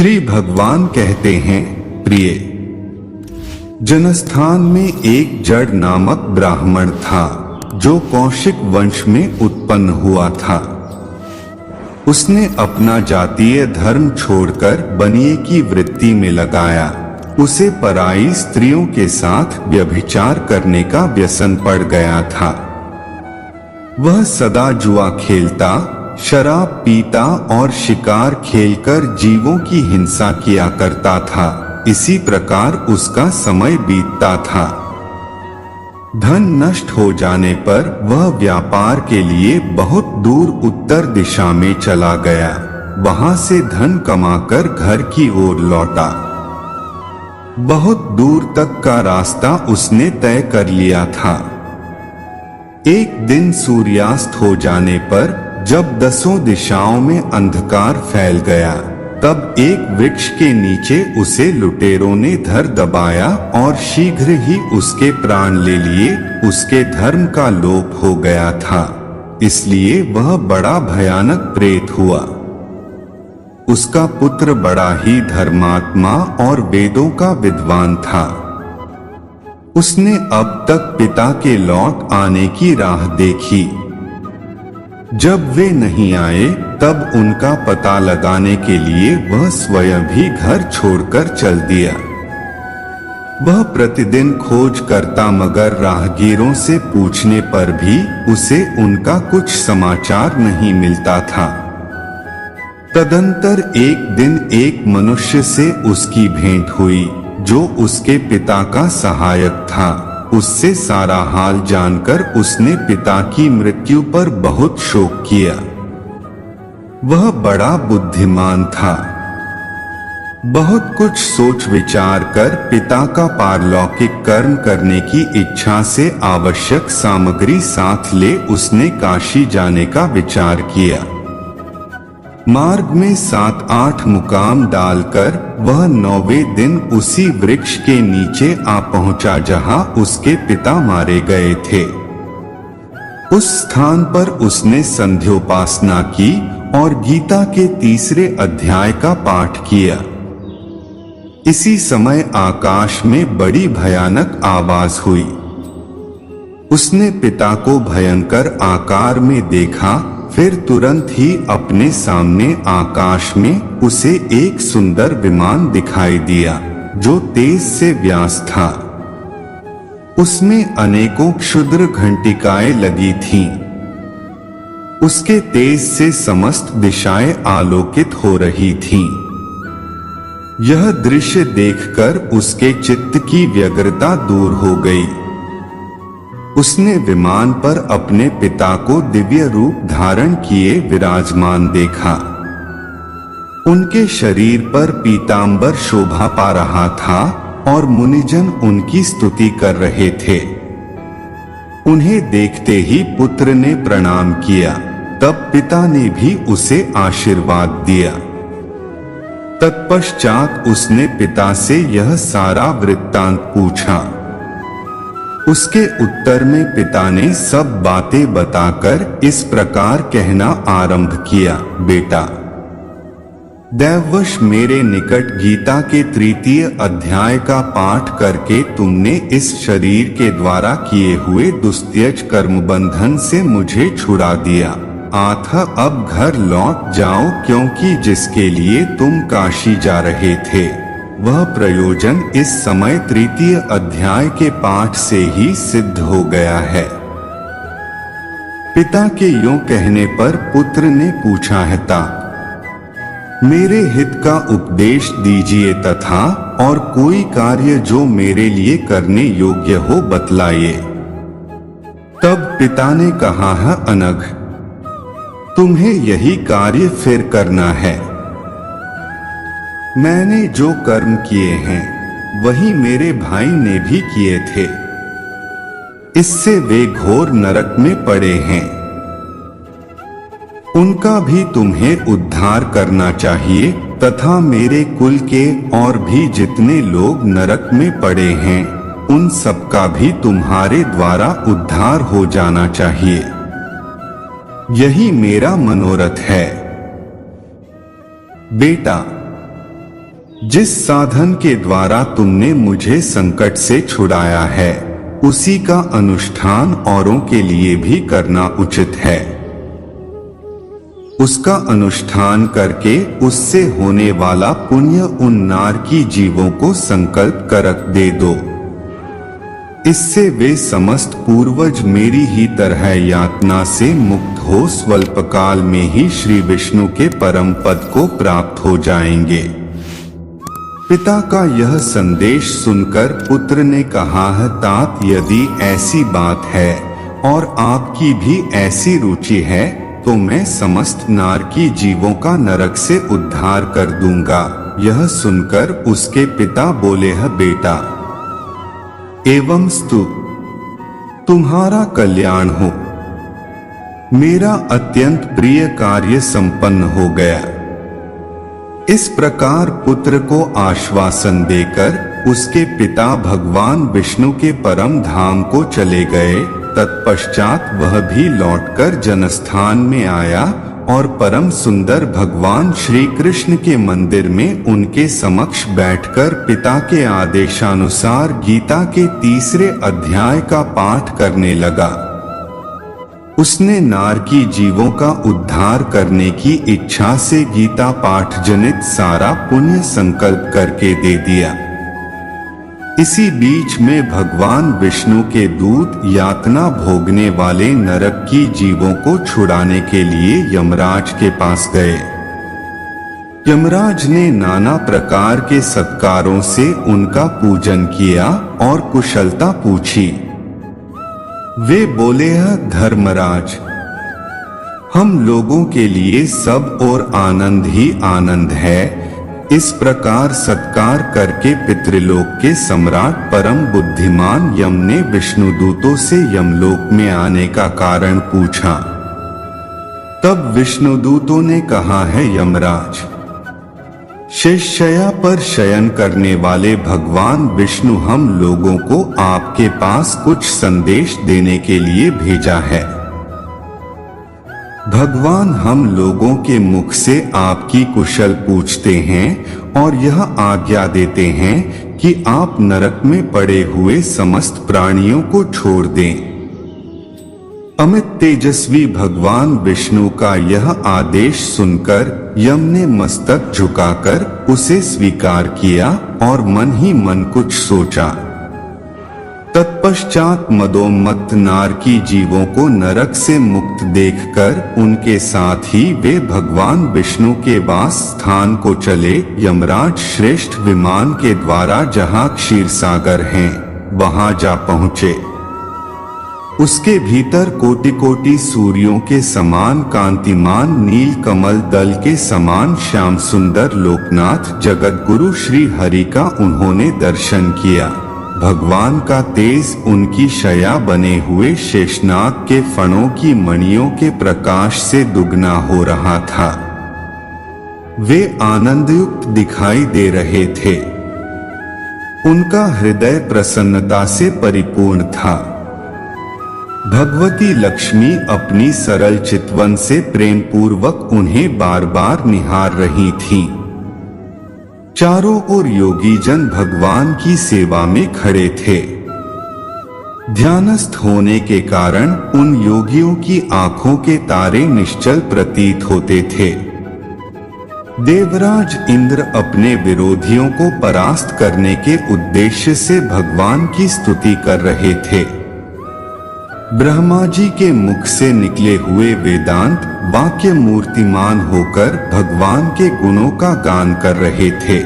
श्री भगवान कहते हैं, प्रिय जनस्थान में एक जड़ नामक ब्राह्मण था जो कौशिक वंश में उत्पन्न हुआ था। उसने अपना जातीय धर्म छोड़कर बनिए की वृत्ति में लगाया। उसे पराई स्त्रियों के साथ व्यभिचार करने का व्यसन पड़ गया था। वह सदा जुआ खेलता, शराब पीता और शिकार खेलकर जीवों की हिंसा किया करता था। इसी प्रकार उसका समय बीतता था। धन नष्ट हो जाने पर वह व्यापार के लिए बहुत दूर उत्तर दिशा में चला गया। वहां से धन कमाकर घर की ओर लौटा। बहुत दूर तक का रास्ता उसने तय कर लिया था। एक दिन सूर्यास्त हो जाने पर जब दसों दिशाओं में अंधकार फैल गया, तब एक वृक्ष के नीचे उसे लुटेरों ने धर दबाया और शीघ्र ही उसके प्राण ले लिए। उसके धर्म का लोप हो गया था, इसलिए वह बड़ा भयानक प्रेत हुआ। उसका पुत्र बड़ा ही धर्मात्मा और वेदों का विद्वान था। उसने अब तक पिता के लौट आने की राह देखी। जब वे नहीं आए, तब उनका पता लगाने के लिए वह स्वयं भी घर छोड़कर चल दिया। वह प्रतिदिन खोज करता, मगर राहगीरों से पूछने पर भी उसे उनका कुछ समाचार नहीं मिलता था। तदंतर एक दिन एक मनुष्य से उसकी भेंट हुई जो उसके पिता का सहायक था। उससे सारा हाल जानकर उसने पिता की मृत्यु पर बहुत शोक किया। वह बड़ा बुद्धिमान था। बहुत कुछ सोच विचार कर पिता का पारलौकिक कर्म करने की इच्छा से आवश्यक सामग्री साथ ले उसने काशी जाने का विचार किया। मार्ग में 7-8 मुकाम डालकर वह 9वें दिन उसी वृक्ष के नीचे आ पहुंचा जहां उसके पिता मारे गए थे। उस स्थान पर उसने संध्योपासना की और गीता के 3रे अध्याय का पाठ किया। इसी समय आकाश में बड़ी भयानक आवाज हुई। उसने पिता को भयंकर आकार में देखा। फिर तुरंत ही अपने सामने आकाश में उसे एक सुंदर विमान दिखाई दिया जो तेज से व्यास था। उसमें अनेकों क्षुद्र घंटिकाएं लगी थीं। उसके तेज से समस्त दिशाएं आलोकित हो रही थीं। यह दृश्य देखकर उसके चित्त की व्यग्रता दूर हो गई। उसने विमान पर अपने पिता को दिव्य रूप धारण किए विराजमान देखा। उनके शरीर पर पीतांबर शोभा पा रहा था और मुनिजन उनकी स्तुति कर रहे थे। उन्हें देखते ही पुत्र ने प्रणाम किया। तब पिता ने भी उसे आशीर्वाद दिया। तत्पश्चात उसने पिता से यह सारा वृत्तांत पूछा। उसके उत्तर में पिता ने सब बातें बताकर इस प्रकार कहना आरंभ किया, बेटा, दैववश मेरे निकट गीता के 3 अध्याय का पाठ करके तुमने इस शरीर के द्वारा किए हुए दुस्त्यज कर्म बंधन से मुझे छुड़ा दिया। अतः अब घर लौट जाओ, क्योंकि जिसके लिए तुम काशी जा रहे थे वह प्रयोजन इस समय 3 अध्याय के पाठ से ही सिद्ध हो गया है। पिता के यूं कहने पर पुत्र ने पूछा है, मेरे हित का उपदेश दीजिए तथा और कोई कार्य जो मेरे लिए करने योग्य हो बतलाइए। तब पिता ने कहा है, अनघ, तुम्हें यही कार्य फिर करना है। मैंने जो कर्म किए हैं वही मेरे भाई ने भी किए थे। इससे वे घोर नरक में पड़े हैं। उनका भी तुम्हें उद्धार करना चाहिए तथा मेरे कुल के और भी जितने लोग नरक में पड़े हैं उन सबका भी तुम्हारे द्वारा उद्धार हो जाना चाहिए। यही मेरा मनोरथ है। बेटा, जिस साधन के द्वारा तुमने मुझे संकट से छुड़ाया है उसी का अनुष्ठान औरों के लिए भी करना उचित है। उसका अनुष्ठान करके उससे होने वाला पुण्य उन नारकी जीवों को संकल्प करक दे दो। इससे वे समस्त पूर्वज मेरी ही तरह यातना से मुक्त हो स्वल्पकाल में ही श्री विष्णु के परम पद को प्राप्त हो जाएंगे। पिता का यह संदेश सुनकर पुत्र ने कहा है, तात यदि ऐसी बात है और आपकी भी ऐसी रुचि है तो मैं समस्त नारकी जीवों का नरक से उद्धार कर दूंगा। यह सुनकर उसके पिता बोले, है बेटा, एवं स्तु तुम्हारा कल्याण हो, मेरा अत्यंत प्रिय कार्य संपन्न हो गया। इस प्रकार पुत्र को आश्वासन देकर उसके पिता भगवान विष्णु के परम धाम को चले गए। तत्पश्चात वह भी लौटकर जनस्थान में आया और परम सुंदर भगवान श्री कृष्ण के मंदिर में उनके समक्ष बैठकर पिता के आदेशानुसार गीता के 3 अध्याय का पाठ करने लगा। उसने नारकी जीवों का उद्धार करने की इच्छा से गीता पाठ जनित सारा पुण्य संकल्प करके दे दिया। इसी बीच में भगवान विष्णु के दूत यातना भोगने वाले नरक की जीवों को छुड़ाने के लिए यमराज के पास गए। यमराज ने नाना प्रकार के सत्कारों से उनका पूजन किया और कुशलता पूछी। वे बोले, धर्मराज, हम लोगों के लिए सब और आनंद ही आनंद है। इस प्रकार सत्कार करके पितृलोक के सम्राट परम बुद्धिमान यम ने विष्णुदूतों से यमलोक में आने का कारण पूछा। तब विष्णुदूतों ने कहा, है यमराज, शेषशय्या पर शयन करने वाले भगवान विष्णु हम लोगों को आपके पास कुछ संदेश देने के लिए भेजा है। भगवान हम लोगों के मुख से आपकी कुशल पूछते हैं और यह आज्ञा देते हैं कि आप नरक में पड़े हुए समस्त प्राणियों को छोड़ दें। अमित तेजस्वी भगवान विष्णु का यह आदेश सुनकर यम ने मस्तक झुकाकर उसे स्वीकार किया और मन ही मन कुछ सोचा। तत्पश्चात मदोन्मत्त नारकी जीवों को नरक से मुक्त देखकर उनके साथ ही वे भगवान विष्णु के वास स्थान को चले। यमराज श्रेष्ठ विमान के द्वारा जहाँ क्षीरसागर हैं वहां जा पहुँचे। उसके भीतर कोटि कोटि सूर्यों के समान कांतिमान नील कमल दल के समान श्याम सुंदर लोकनाथ जगत गुरु श्री हरि का उन्होंने दर्शन किया। भगवान का तेज उनकी शया बने हुए शेषनाग के फणों की मणियों के प्रकाश से दुगना हो रहा था। वे आनंदयुक्त दिखाई दे रहे थे। उनका हृदय प्रसन्नता से परिपूर्ण था। भगवती लक्ष्मी अपनी सरल चितवन से प्रेम पूर्वक उन्हें बार बार निहार रही थीं। चारों ओर योगी जन भगवान की सेवा में खड़े थे। ध्यानस्थ होने के कारण उन योगियों की आंखों के तारे निश्चल प्रतीत होते थे। देवराज इंद्र अपने विरोधियों को परास्त करने के उद्देश्य से भगवान की स्तुति कर रहे थे। ब्रह्मा जी के मुख से निकले हुए वेदांत वाक्य मूर्तिमान होकर भगवान के गुणों का गान कर रहे थे।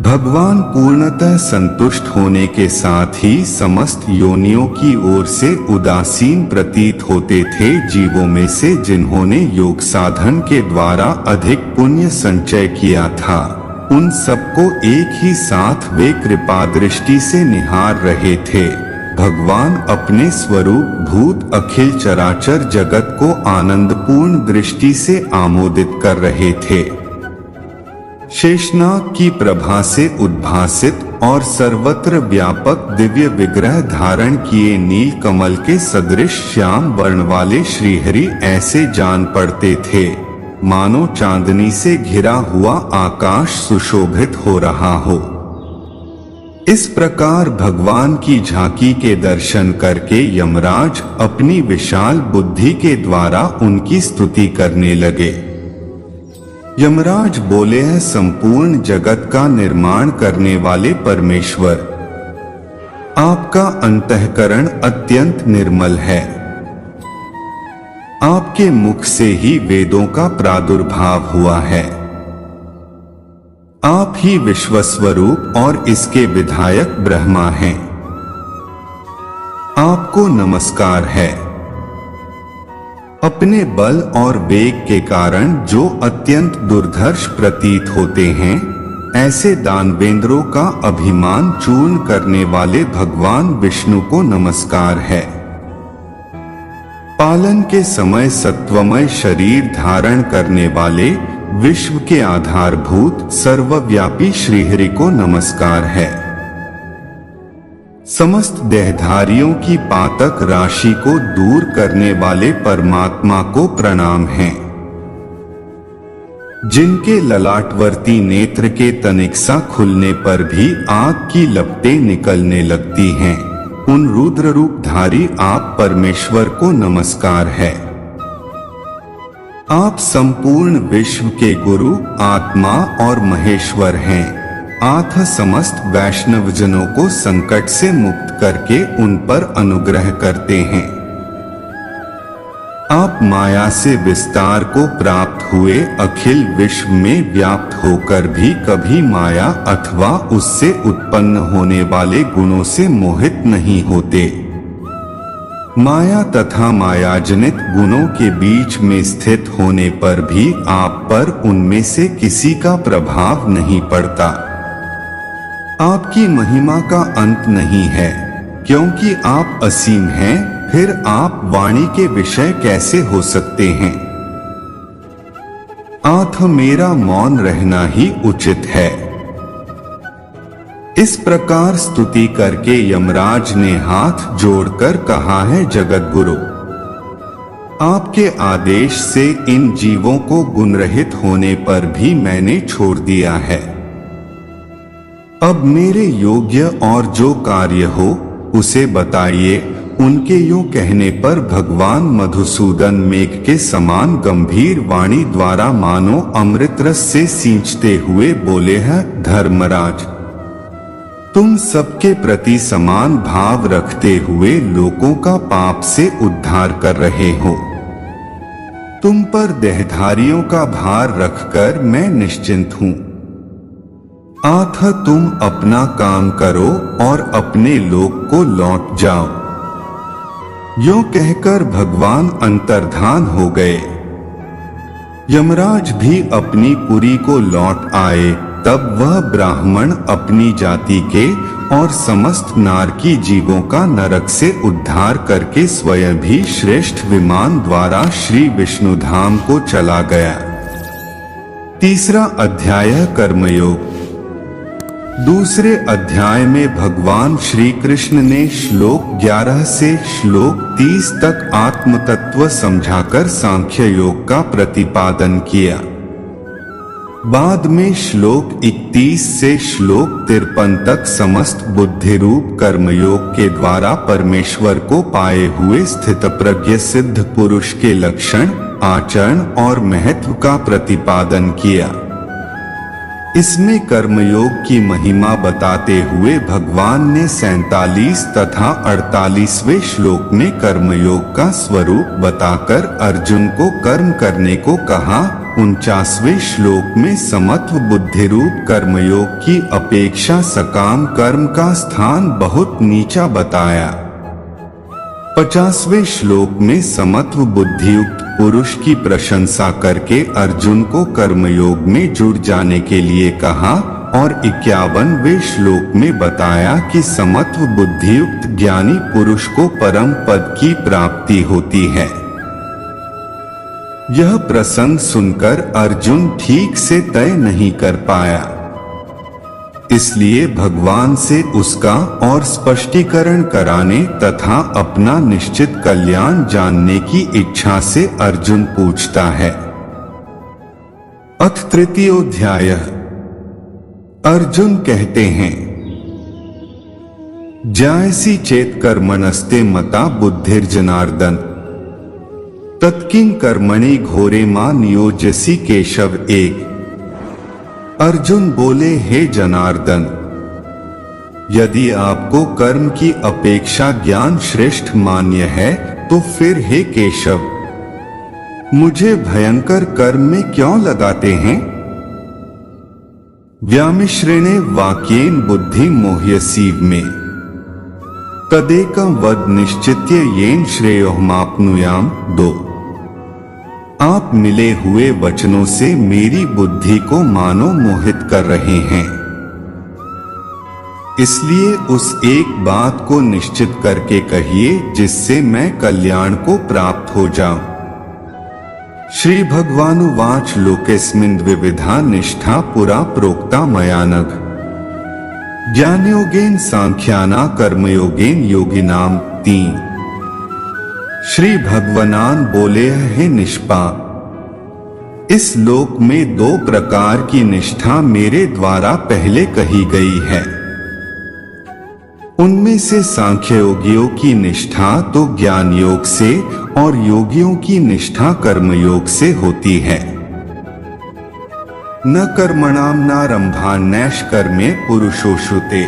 भगवान पूर्णतः संतुष्ट होने के साथ ही समस्त योनियों की ओर से उदासीन प्रतीत होते थे। जीवों में से जिन्होंने योग साधन के द्वारा अधिक पुण्य संचय किया था, उन सबको एक ही साथ वे कृपा दृष्टि से निहार रहे थे। भगवान अपने स्वरूप भूत अखिल चराचर जगत को आनंदपूर्ण दृष्टि से आमोदित कर रहे थे। शेषनाग की प्रभा से उद्भासित और सर्वत्र व्यापक दिव्य विग्रह धारण किए नील कमल के सदृश श्याम वर्ण वाले श्रीहरि ऐसे जान पड़ते थे मानो चांदनी से घिरा हुआ आकाश सुशोभित हो रहा हो। इस प्रकार भगवान की झांकी के दर्शन करके यमराज अपनी विशाल बुद्धि के द्वारा उनकी स्तुति करने लगे। यमराज बोले, हैं संपूर्ण जगत का निर्माण करने वाले परमेश्वर, आपका अंतःकरण अत्यंत निर्मल है। आपके मुख से ही वेदों का प्रादुर्भाव हुआ है। आप ही विश्वस्वरूप और इसके विधायक ब्रह्मा हैं। आपको नमस्कार है। अपने बल और वेग के कारण जो अत्यंत दुर्धर्ष प्रतीत होते हैं, ऐसे दानवेंद्रों का अभिमान चूर्ण करने वाले भगवान विष्णु को नमस्कार है। पालन के समय सत्वमय शरीर धारण करने वाले विश्व के आधारभूत सर्वव्यापी श्रीहरि को नमस्कार है। समस्त देहधारियों की पातक राशि को दूर करने वाले परमात्मा को प्रणाम है। जिनके ललाटवर्ती नेत्र के तनिक सा खुलने पर भी आग की लपटें निकलने लगती हैं, उन रुद्र रूपधारी आप परमेश्वर को नमस्कार है। आप संपूर्ण विश्व के गुरु, आत्मा और महेश्वर हैं। आथ समस्त वैष्णवजनों को संकट से मुक्त करके उन पर अनुग्रह करते हैं। आप माया से विस्तार को प्राप्त हुए अखिल विश्व में व्याप्त होकर भी कभी माया अथवा उससे उत्पन्न होने वाले गुणों से मोहित नहीं होते। माया तथा मायाजनित गुणों के बीच में स्थित होने पर भी आप पर उनमें से किसी का प्रभाव नहीं पड़ता। आपकी महिमा का अंत नहीं है, क्योंकि आप असीम हैं, फिर आप वाणी के विषय कैसे हो सकते हैं। आथ मेरा मौन रहना ही उचित है। इस प्रकार स्तुति करके यमराज ने हाथ जोड़कर कहा है, जगत गुरु, आपके आदेश से इन जीवों को गुणरहित होने पर भी मैंने छोड़ दिया है। अब मेरे योग्य और जो कार्य हो उसे बताइए। उनके यूं कहने पर भगवान मधुसूदन मेघ के समान गंभीर वाणी द्वारा मानो अमृत रस से सींचते हुए बोले हैं, धर्मराज, तुम सबके प्रति समान भाव रखते हुए लोगों का पाप से उद्धार कर रहे हो। तुम पर देहधारियों का भार रखकर मैं निश्चिंत हूं। आथ तुम अपना काम करो और अपने लोक को लौट जाओ। यूं कहकर भगवान अंतर्धान हो गए। यमराज भी अपनी पुरी को लौट आए। तब वह ब्राह्मण अपनी जाति के और समस्त नारकी जीवों का नरक से उद्धार करके स्वयं भी श्रेष्ठ विमान द्वारा श्री विष्णु धाम को चला गया। तीसरा अध्याय कर्मयोग। दूसरे अध्याय में भगवान श्री कृष्ण ने श्लोक 11 से श्लोक 30 तक आत्म तत्व समझाकर सांख्य योग का प्रतिपादन किया। बाद में श्लोक 31 से श्लोक 53 तक समस्त बुद्धि रूप कर्मयोग के द्वारा परमेश्वर को पाए हुए स्थितप्रज्ञ सिद्ध पुरुष के लक्षण, आचरण और महत्व का प्रतिपादन किया। इसमें कर्मयोग की महिमा बताते हुए भगवान ने 47 तथा 48वें श्लोक में कर्मयोग का स्वरूप बताकर अर्जुन को कर्म करने को कहा। 49वें श्लोक में समत्व बुद्धि रूप कर्मयोग की अपेक्षा सकाम कर्म का स्थान बहुत नीचा बताया। 50वें श्लोक में समत्व बुद्धियुक्त पुरुष की प्रशंसा करके अर्जुन को कर्मयोग में जुड़ जाने के लिए कहा और 51वें श्लोक में बताया कि समत्व बुद्धियुक्त ज्ञानी पुरुष को परम पद की प्राप्ति होती है। यह प्रसंग सुनकर अर्जुन ठीक से तय नहीं कर पाया, इसलिए भगवान से उसका और स्पष्टीकरण कराने तथा अपना निश्चित कल्याण जानने की इच्छा से अर्जुन पूछता है, अथ तृतीयोऽध्याय। अर्जुन कहते हैं, ज्यायसी चेत कर्मणस्ते मता बुद्धिर्जनार्दन तत्किं कर्मणि घोरे मां नियोज्यसि केशव एक। अर्जुन बोले, हे जनार्दन, यदि आपको कर्म की अपेक्षा ज्ञान श्रेष्ठ मान्य है तो फिर हे केशव, मुझे भयंकर कर्म में क्यों लगाते हैं? व्यामिश्रेणे वाक्येन बुद्धि मोह्यसीव में तदेकं वद निश्चित्य येन श्रेयोहमाप्नुयाम। 2। आप मिले हुए वचनों से मेरी बुद्धि को मानो मोहित कर रहे हैं, इसलिए उस एक बात को निश्चित करके कहिए जिससे मैं कल्याण को प्राप्त हो जाऊं। श्री भगवानुवाच लोकेस्मिन् द्विविधा निष्ठा पुरा प्रोक्ता मया नघ ज्ञानयोगेन सांख्याना कर्मयोगेन योगिनाम। 3। श्री भगवान बोले हैं, निष्पाप, इस लोक में 2 प्रकार की निष्ठा मेरे द्वारा पहले कही गई है। उनमें से सांख्य योगियों की निष्ठा तो ज्ञान योग से और योगियों की निष्ठा कर्म योग से होती है। न कर्मणाम नारंभान्नैष कर्मे पुरुषोषुते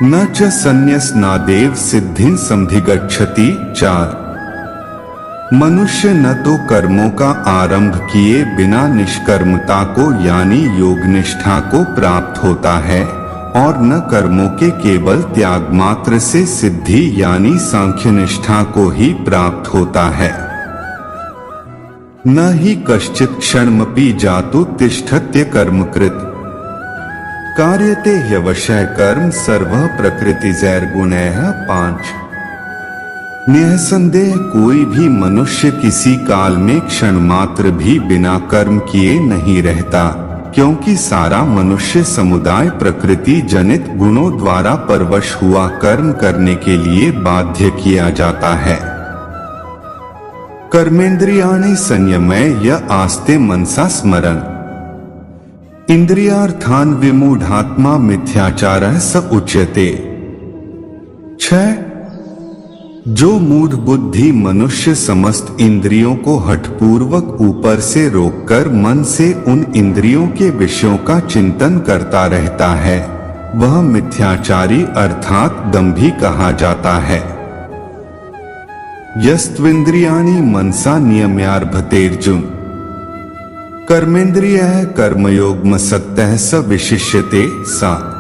न च संन्यसनादेव सिद्धिं समधिगच्छति। 4। मनुष्य न तो कर्मों का आरंभ किए बिना निष्कर्मता को यानी योग निष्ठा को प्राप्त होता है और न कर्मों के केवल त्याग मात्र से सिद्धि यानी सांख्य निष्ठा को ही प्राप्त होता है। न ही कश्चित् क्षणमपि जातु तिष्ठत्य कर्मकृत कार्यते ह्यवशः कर्म सर्वः प्रकृतिजैर्गुणैः। 5। निःसंदेह कोई भी मनुष्य किसी काल में क्षण मात्र भी बिना कर्म किए नहीं रहता, क्योंकि सारा मनुष्य समुदाय प्रकृति जनित गुणों द्वारा परवश हुआ कर्म करने के लिए बाध्य किया जाता है। कर्मेंद्रियाणि संयमय य आस्ते मनसा स्मरन् इंद्रियार्थान विमूढ़ात्मा मिथ्याचारः स उच्यते। 6। जो मूढ़ बुद्धि मनुष्य समस्त इंद्रियों को हठपूर्वक ऊपर से रोककर मन से उन इंद्रियों के विषयों का चिंतन करता रहता है, वह मिथ्याचारी अर्थात दंभी कहा जाता है। यस्त्विन्द्रियाणि मनसा नियम्यारभतेर्जुन कर्मेन्द्रियः कर्मयोगमसक्तः स विशिष्यते। 7।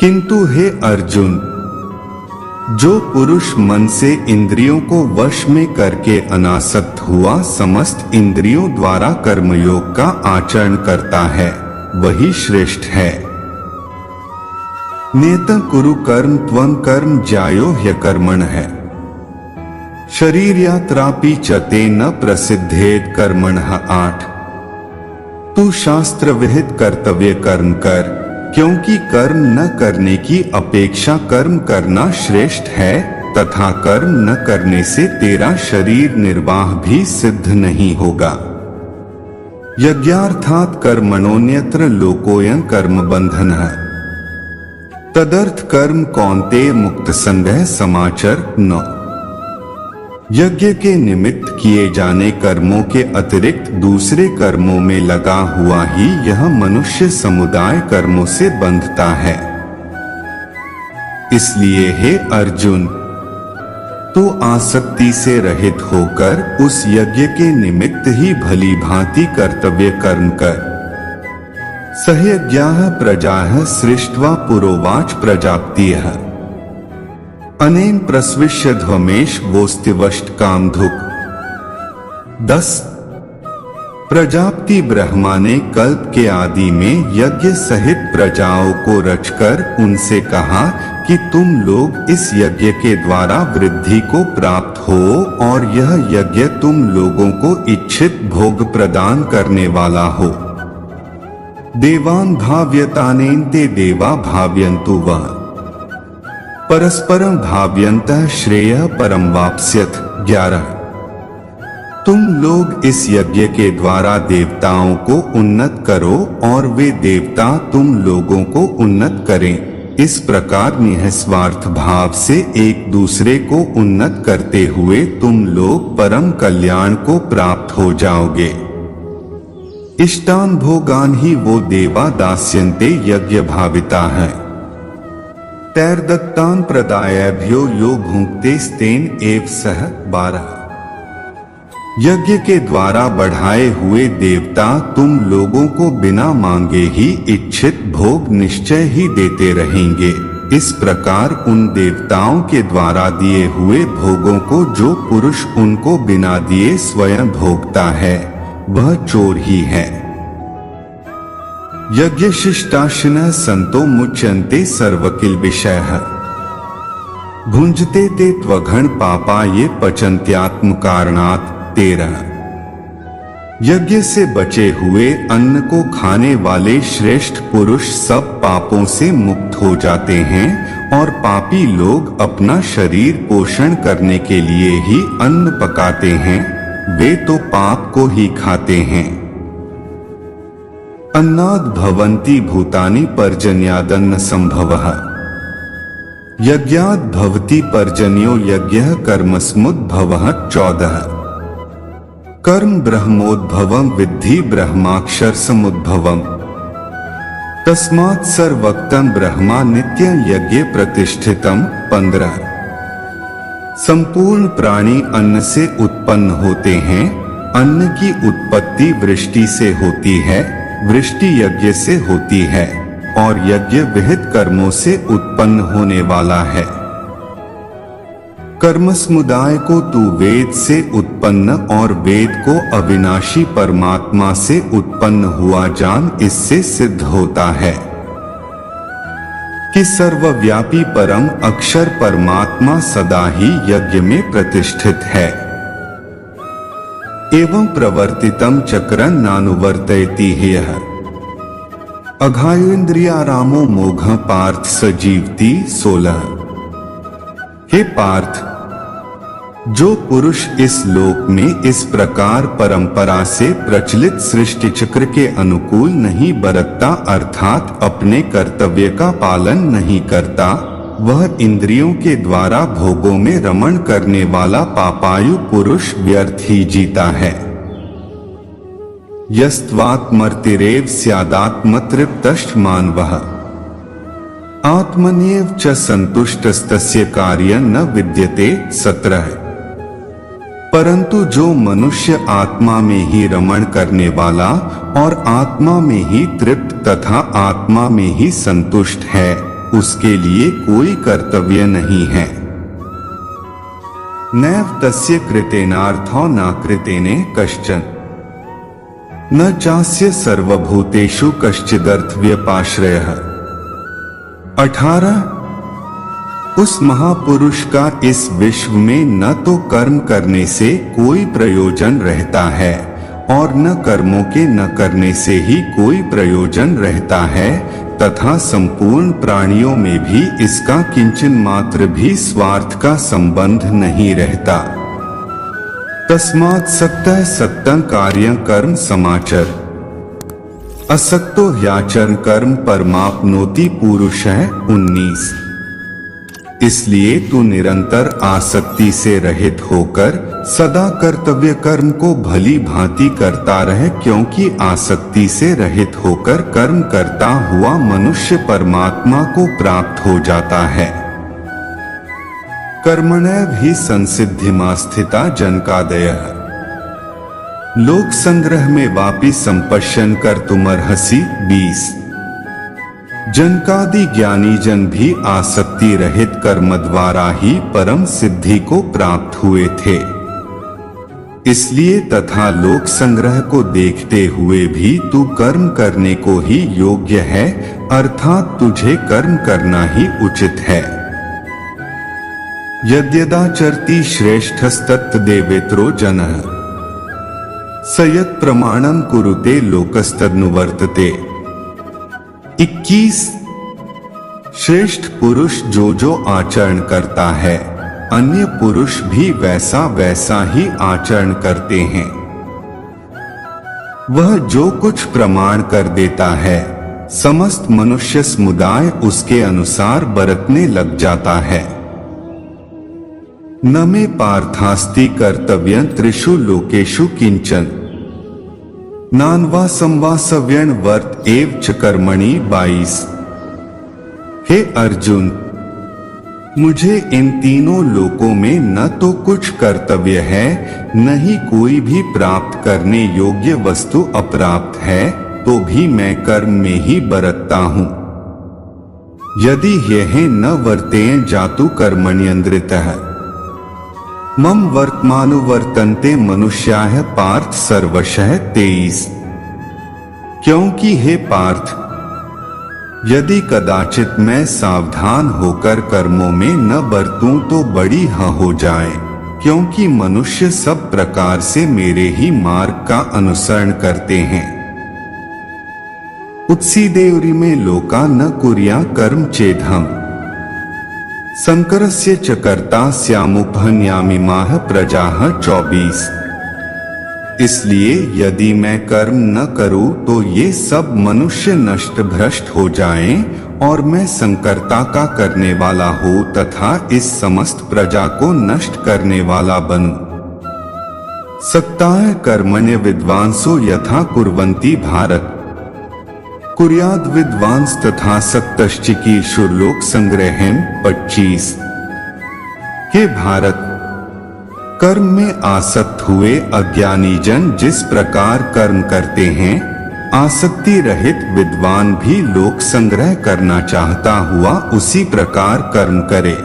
किंतु हे अर्जुन, जो पुरुष मन से इंद्रियों को वश में करके अनासक्त हुआ समस्त इंद्रियों द्वारा कर्मयोग का आचरण करता है, वही श्रेष्ठ है। नेतं कुरु कर्म त्वं कर्म ज्यायो ह्यकर्मणः शरीर यात्रापि च तेन प्रसिद्धेत कर्मणः। 8। तू शास्त्र विहित कर्तव्य कर्म कर, क्योंकि कर्म न करने की अपेक्षा कर्म करना श्रेष्ठ है तथा कर्म न करने से तेरा शरीर निर्वाह भी सिद्ध नहीं होगा। यज्ञार्थात् कर्मणोऽन्यत्र लोकोऽयं कर्म बंधनः तदर्थ कर्म कौन्तेय मुक्त संगः समाचर। 9। यज्ञ के निमित्त किए जाने कर्मों के अतिरिक्त दूसरे कर्मों में लगा हुआ ही यह मनुष्य समुदाय कर्मों से बंधता है। इसलिए हे अर्जुन, तू आसक्ति से रहित होकर उस यज्ञ के निमित्त ही भली भांति कर्तव्य कर्म कर। सहयज्ञाः प्रजाः सृष्ट्वा पुरोवाच प्रजापतिः अनेन प्रस्विष्य ध्वमेश वोस्तिवष्ट कामधुक। 10। प्रजापति ब्रह्मा ने कल्प के आदि में यज्ञ सहित प्रजाओं को रचकर उनसे कहा कि तुम लोग इस यज्ञ के द्वारा वृद्धि को प्राप्त हो और यह यज्ञ तुम लोगों को इच्छित भोग प्रदान करने वाला हो। देवान् भाव्यतानेन्ते देवा भाव्यन्तु वः परस्परं भाव्यन्तः श्रेयः परं वाप्स्यथ। 11। तुम लोग इस यज्ञ के द्वारा देवताओं को उन्नत करो और वे देवता तुम लोगों को उन्नत करें। इस प्रकार निःस्वार्थ भाव से एक दूसरे को उन्नत करते हुए तुम लोग परम कल्याण को प्राप्त हो जाओगे। इष्टान भोगान ही वो देवा दास्यन्ते यज्ञ भाविता है। तैर्दत्तान प्रदायभ्यो यो भुंक्ते स्तेन एव सह 12। यज्ञ के द्वारा बढ़ाए हुए देवता तुम लोगों को बिना मांगे ही इच्छित भोग निश्चय ही देते रहेंगे। इस प्रकार उन देवताओं के द्वारा दिए हुए भोगों को जो पुरुष उनको बिना दिए स्वयं भोगता है वह चोर ही है। यज्ञ शिष्टाशिनः संतो मुच्यन्ते सर्वकिल विषयः भुंजते ते त्वघन पापा ये पचन्त्यात्म कारणात् 13। यज्ञ से बचे हुए अन्न को खाने वाले श्रेष्ठ पुरुष सब पापों से मुक्त हो जाते हैं और पापी लोग अपना शरीर पोषण करने के लिए ही अन्न पकाते हैं, वे तो पाप को ही खाते हैं। अन्नाद भवन्ति भूतानि पर्जन्यादन्न संभवः यज्ञाद भवति पर्जन्यो यज्ञः कर्मसमुद्भवः 14। कर्म ब्रह्मोद्भवम विद्धि ब्रह्माक्षर समुद्भवम तस्मात् सर्वक्तं ब्रह्मा नित्यं यज्ञ प्रतिष्ठितम 15। संपूर्ण प्राणी अन्न से उत्पन्न होते हैं। अन्न की उत्पत्ति वृष्टि से होती है, वृष्टि यज्ञ से होती है और यज्ञ विहित कर्मों से उत्पन्न होने वाला है। कर्म समुदाय को तू वेद से उत्पन्न और वेद को अविनाशी परमात्मा से उत्पन्न हुआ जान। इससे सिद्ध होता है कि सर्वव्यापी परम अक्षर परमात्मा सदा ही यज्ञ में प्रतिष्ठित है। एवं प्रवर्तितम चक्रं नानुवर्तयति ह्यः अघायुन्द्रियारामो मोघः पार्थ सजीवति 16। हे पार्थ, जो पुरुष इस लोक में इस प्रकार परंपरा से प्रचलित सृष्टि चक्र के अनुकूल नहीं बरतता अर्थात अपने कर्तव्य का पालन नहीं करता, वह इंद्रियों के द्वारा भोगों में रमण करने वाला पापायु पुरुष व्यर्थ ही जीता है। यस्त्वात्मर्तिरेव स्यादात्मतृप्तश्च मानवः आत्मन्येव च संतुष्टस्तस्य कार्यं न विद्यते 17। परंतु जो मनुष्य आत्मा में ही रमण करने वाला और आत्मा में ही तृप्त तथा आत्मा में ही संतुष्ट है, उसके लिए कोई कर्तव्य नहीं है। नैव तस्य कृतेनार्थो न कृतेने कश्चन न चास्य सर्वभूतेषु कश्चिदर्थव्यपाश्रयः 18। उस महापुरुष का इस विश्व में न तो कर्म करने से कोई प्रयोजन रहता है और न कर्मों के न करने से ही कोई प्रयोजन रहता है तथा संपूर्ण प्राणियों में भी इसका किंचन मात्र भी स्वार्थ का संबंध नहीं रहता। तस्मात् सक्तः सक्तं कार्यं कर्म समाचर असक्तो ह्याचरण कर्म परमाप्नोति पुरुषः 19। इसलिए तू निरंतर आसक्ति से रहित होकर सदा कर्तव्य कर्म को भली भांति करता रहे, क्योंकि आसक्ति से रहित होकर कर्म करता हुआ मनुष्य परमात्मा को प्राप्त हो जाता है। कर्मणैव हि संसिद्धिमा स्थिता जनकादयः लोक संग्रह में वापि संपश्यन कर्तुमर्हसि 20। जनकादि ज्ञानी जन भी आसक्ति रहित कर्म द्वारा ही परम सिद्धि को प्राप्त हुए थे। इसलिए तथा लोक संग्रह को देखते हुए भी तू कर्म करने को ही योग्य है, अर्थात तुझे कर्म करना ही उचित है। यद्यदाचरति श्रेष्ठस्तत्तदेवेतरो जनः स यत् प्रमाणं कुरुते लोकस्तदनुवर्तते 21। श्रेष्ठ पुरुष जो जो आचरण करता है अन्य पुरुष भी वैसा वैसा ही आचरण करते हैं। वह जो कुछ प्रमाण कर देता है, समस्त मनुष्य समुदाय उसके अनुसार बरतने लग जाता है। न मे पार्थास्ति कर्तव्यं त्रिषु लोकेषु किंचन नान्वा संवासव्यं वर्त एव च कर्मणि 22। हे अर्जुन, मुझे इन तीनों लोकों में न तो कुछ कर्तव्य है, न ही कोई भी प्राप्त करने योग्य वस्तु अप्राप्त है, तो भी मैं कर्म में ही बरतता हूँ। यदि यह न वर्तें जातु कर्मण्यन्द्रितः मम वर्तमानुवर्तन्ते मनुष्याः पार्थ सर्वशः 23। क्योंकि हे पार्थ, यदि कदाचित मैं सावधान होकर कर्मों में न बरतूं तो बड़ी हो जाए, क्योंकि मनुष्य सब प्रकार से मेरे ही मार्ग का अनुसरण करते हैं। उत्सीदेवरी में लोका न कुर्या कर्म चेदहम संकरस्य च कर्ता स्यामुपहन्यामिमाः प्रजाः 24। इसलिए यदि मैं कर्म न करूं तो ये सब मनुष्य नष्ट भ्रष्ट हो जाएं और मैं संकर्ता का करने वाला हो तथा इस समस्त प्रजा को नष्ट करने वाला बनूं। सक्ताः कर्मण्य विद्वांसो यथा कुर्वन्ति भारत कुर्याद विद्वांस तथा सक्तश्चिकीर्षुर्लोक संग्रहम् 25। हे भारत, कर्म में आसक्त हुए अज्ञानी जन जिस प्रकार कर्म करते हैं, आसक्ति रहित विद्वान भी लोक संग्रह करना चाहता हुआ उसी प्रकार कर्म करे।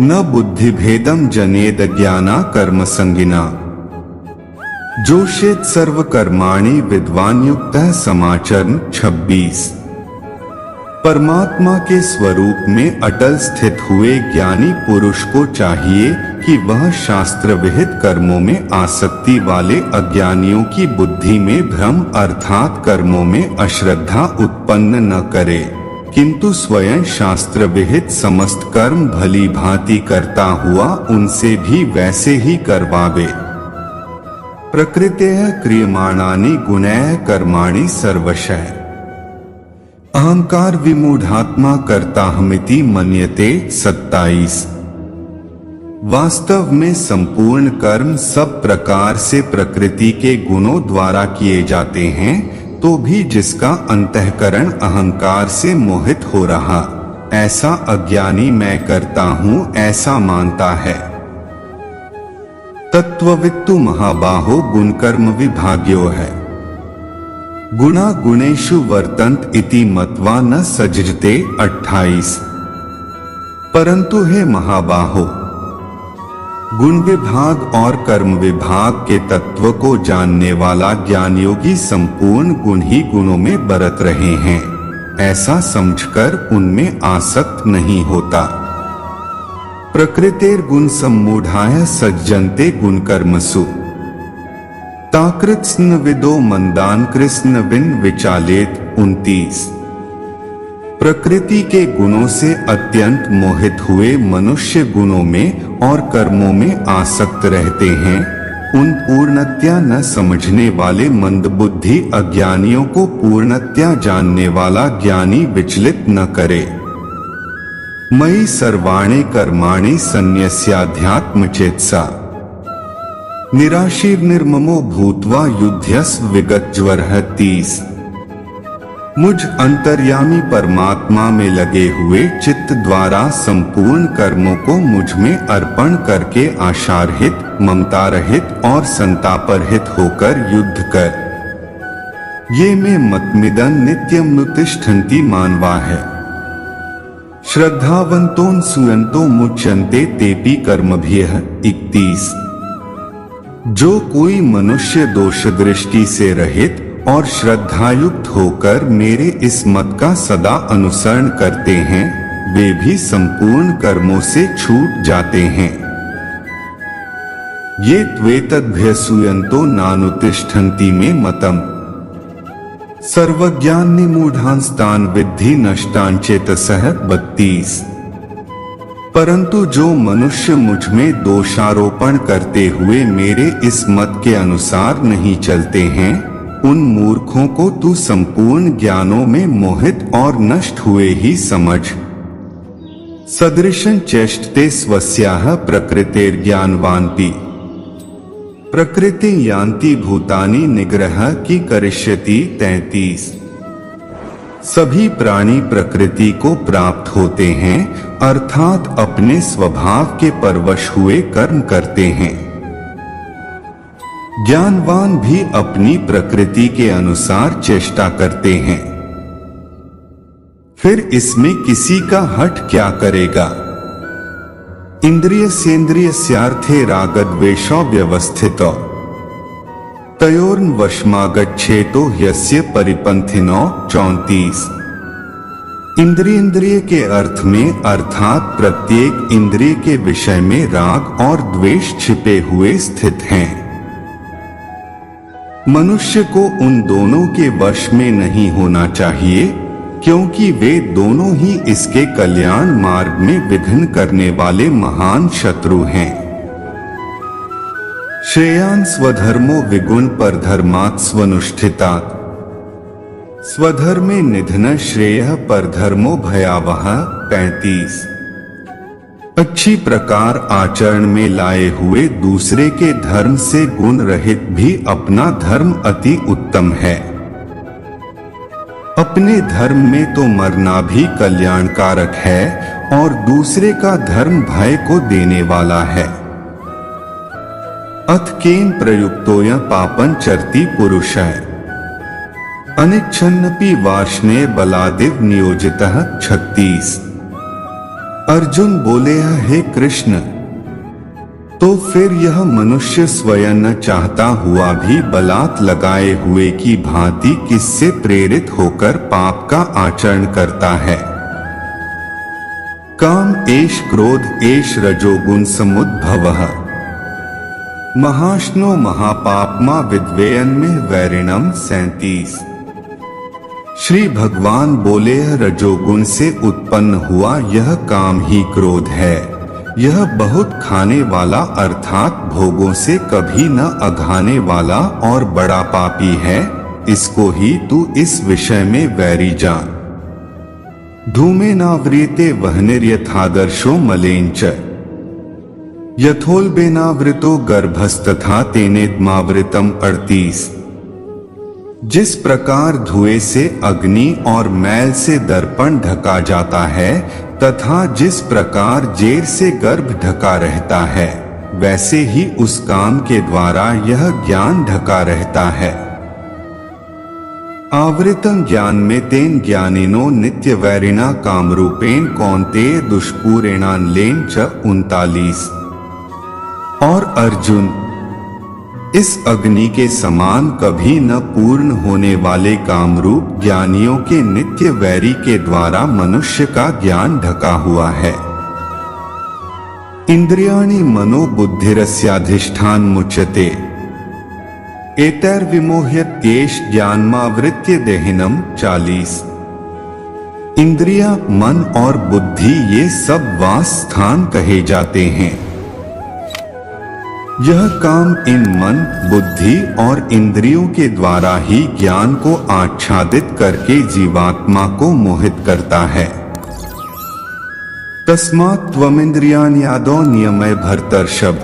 न बुद्धि भेदम जनेद ज्ञाना कर्म संगिना जोषेत सर्व कर्माणि विद्वान युक्तः समाचरण 26। परमात्मा के स्वरूप में अटल स्थित हुए ज्ञानी पुरुष को चाहिए कि वह शास्त्र विहित कर्मों में आसक्ति वाले अज्ञानियों की बुद्धि में भ्रम अर्थात कर्मों में अश्रद्धा उत्पन्न न करे, किंतु स्वयं शास्त्र विहित समस्त कर्म भली भांति करता हुआ उनसे भी वैसे ही करवावे। प्रकृतेः क्रियमाणानि गुणैः कर्माणि सर्वशः अहंकार विमूढ़ात्मा कर्ताहमिति मन्यते 27। वास्तव में संपूर्ण कर्म सब प्रकार से प्रकृति के गुणों द्वारा किए जाते हैं, तो भी जिसका अंतःकरण अहंकार से मोहित हो रहा, ऐसा अज्ञानी मैं करता हूँ ऐसा मानता है। तत्ववित्तु महाबाहो गुणकर्म विभाग्यो है गुणा गुणेषु वर्तन्त इति मत्वा न सजते 28। परंतु हे महाबाहो, गुण विभाग और कर्म विभाग के तत्व को जानने वाला ज्ञान योगी संपूर्ण गुण ही गुणों में बरत रहे हैं, ऐसा समझकर उनमें आसक्त नहीं होता। प्रकृतेर गुण सम्मूढ़ाय सज्जन्ते गुण कर्मसु ताकृत्स्न विदो मंदान कृष्ण बिन विचालेत 29। प्रकृति के गुणों से अत्यंत मोहित हुए मनुष्य गुणों में और कर्मों में आसक्त रहते हैं। उन पूर्णतया न समझने वाले मंदबुद्धि अज्ञानियों को पूर्णतया जानने वाला ज्ञानी विचलित न करे। मयि सर्वाणि कर्माणि सन्न्यस्याध्यात्मचेतसा निराशीर्निर्ममो भूत्वा युध्यस्व विगतज्वरः 30। मुझ अंतर्यामी परमात्मा में लगे हुए चित्त द्वारा संपूर्ण कर्मों को मुझ में अर्पण करके आशारहित, ममता रहित और संतापरहित होकर युद्ध कर। ये में मतमिदं नित्यं नुतिष्ठन्ति मानवा है। श्रद्धावंतों सुयंतो मुच्यन्ते तेपि कर्मभ्यः 31। जो कोई मनुष्य दोष दृष्टि से रहित और श्रद्धायुक्त होकर मेरे इस मत का सदा अनुसरण करते हैं, वे भी संपूर्ण कर्मों से छूट जाते हैं। ये त्वेतद्भ्यसूयन्तो नानुतिष्ठन्ति में मतम् सर्वज्ञान निमूढ़ांस्तान विद्धि नष्टान चेतसः 32। परंतु जो मनुष्य मुझ में दोषारोपण करते हुए मेरे इस मत के अनुसार नहीं चलते हैं, उन मूर्खों को तू संपूर्ण ज्ञानों में मोहित और नष्ट हुए ही समझ। सदृशं चेष्टते स्वस्याः प्रकृतेर्ज्ञानवान्ति प्रकृति यान्ति भूतानि निग्रह की करिष्यति 33। सभी प्राणी प्रकृति को प्राप्त होते हैं, अर्थात अपने स्वभाव के परवश हुए कर्म करते हैं। ज्ञानवान भी अपनी प्रकृति के अनुसार चेष्टा करते हैं। फिर इसमें किसी का हठ क्या करेगा। इंद्रिय सेंद्रिय स्यार्थे रागद्वेषो व्यवस्थितो तयोर्न वशमागच्छेतो यस्य परिपंथिनो 34। इंद्रिय के अर्थ में अर्थात प्रत्येक इंद्रिय के विषय में राग और द्वेष छिपे हुए स्थित हैं। मनुष्य को उन दोनों के वश में नहीं होना चाहिए, क्योंकि वे दोनों ही इसके कल्याण मार्ग में विघ्न करने वाले महान शत्रु हैं। श्रेयान् स्वधर्मो विगुण परधर्मात् स्वनुष्ठितात् स्वधर्मे निधन श्रेयः परधर्मो भयावह 35। अच्छी प्रकार आचरण में लाए हुए दूसरे के धर्म से गुण रहित भी अपना धर्म अति उत्तम है। अपने धर्म में तो मरना भी कल्याणकारक है और दूसरे का धर्म भय को देने वाला है। अथ केन प्रयुक्तोय पापं चरति पुरुषः अनिच्छन्नपि वार्ष्णेय बलादिव नियोजितः 36। अर्जुन बोले, हे कृष्ण, तो फिर यह मनुष्य स्वयं न चाहता हुआ भी बलात् लगाए हुए की भांति किससे प्रेरित होकर पाप का आचरण करता है। काम एष क्रोध एष रजोगुण समुद्भवः महाश्नो महापापमा विद्वेयन में वैरिणम 37। श्री भगवान बोले, रजोगुण से उत्पन्न हुआ यह काम ही क्रोध है। यह बहुत खाने वाला अर्थात भोगों से कभी न अघाने वाला और बड़ा पापी है। इसको ही तू इस विषय में वैरी जान। धूमेनाव्रियते वह्निर्यथादर्शो मलेंच यथोल्बेनावृतो गर्भस्तथा तेनेत्मावृतम 38। जिस प्रकार धुएं से अग्नि और मैल से दर्पण ढका जाता है तथा जिस प्रकार जेर से गर्भ ढका रहता है, वैसे ही उस काम के द्वारा यह ज्ञान ढका रहता है। आवृतं ज्ञान में तेन ज्ञानिनो नित्य वैरिणा कामरूपेण कौन्तेय दुष्पूरेणान लेन च 39। और अर्जुन, इस अग्नि के समान कभी न पूर्ण होने वाले कामरूप ज्ञानियों के नित्य वैरी के द्वारा मनुष्य का ज्ञान ढका हुआ है। इंद्रियाणि मनो बुद्धिरस्याधिष्ठान मुच्यते एतैर्विमोह्यत येष ज्ञानमावृत्य देहिनम 40। इंद्रिया, मन और बुद्धि ये सब वास स्थान कहे जाते हैं। यह काम इन मन, बुद्धि और इंद्रियों के द्वारा ही ज्ञान को आच्छादित करके जीवात्मा को मोहित करता है। तस्मात् त्वमिन्द्रियाणि यादो नियमय भर्तर्षभ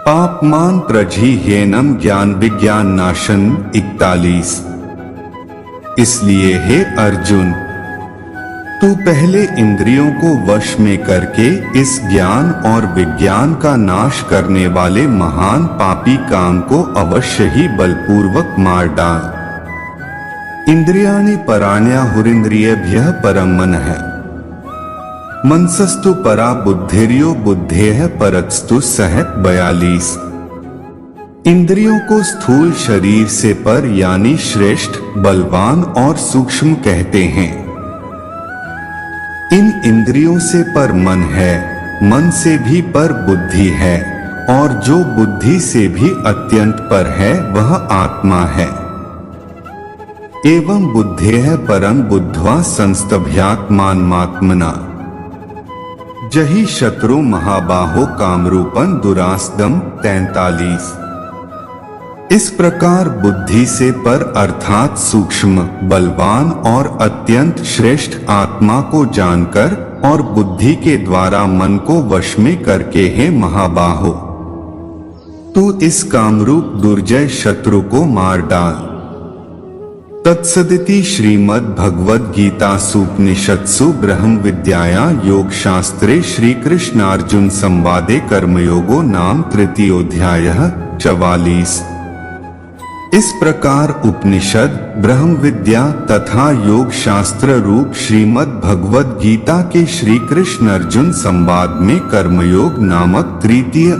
पापमान प्रजिह्येनम ज्ञान विज्ञान नाशन 41। इसलिए हे अर्जुन, तू पहले इंद्रियों को वश में करके इस ज्ञान और विज्ञान का नाश करने वाले महान पापी काम को अवश्य ही बलपूर्वक मार डाल। इंद्रियाणि पराण्याहुरिन्द्रियेभ्यः परं मनः मनसस्तु परा बुद्धिर्यो बुद्धेः परस्तु सह 42। इंद्रियों को स्थूल शरीर से पर यानी श्रेष्ठ, बलवान और सूक्ष्म कहते हैं। इन इंद्रियों से पर मन है, मन से भी पर बुद्धि है, और जो बुद्धि से भी अत्यंत पर है वह आत्मा है। एवं बुद्धेः परं बुद्ध्वा संस्तभ्यात्मानमात्मना जहि शत्रु महाबाहो कामरूपन दुरासदम 43। इस प्रकार बुद्धि से पर अर्थात सूक्ष्म, बलवान और अत्यंत श्रेष्ठ आत्मा को जानकर और बुद्धि के द्वारा मन को वश में करके हे महाबाहो, तू इस कामरूप दुर्जय शत्रु को मार डाल। तत्सदिति श्रीमद् भगवद गीता सूपनिषत्सु ब्रह्म विद्याया योग शास्त्रे श्री कृष्णार्जुन संवादे कर्मयोगो नाम तृतीयोध्यायः 44। इस प्रकार उपनिषद, ब्रह्म विद्या तथा योग शास्त्र रूप श्रीमद् भगवद गीता के श्री कृष्ण अर्जुन संवाद में कर्मयोग नामक तृतीय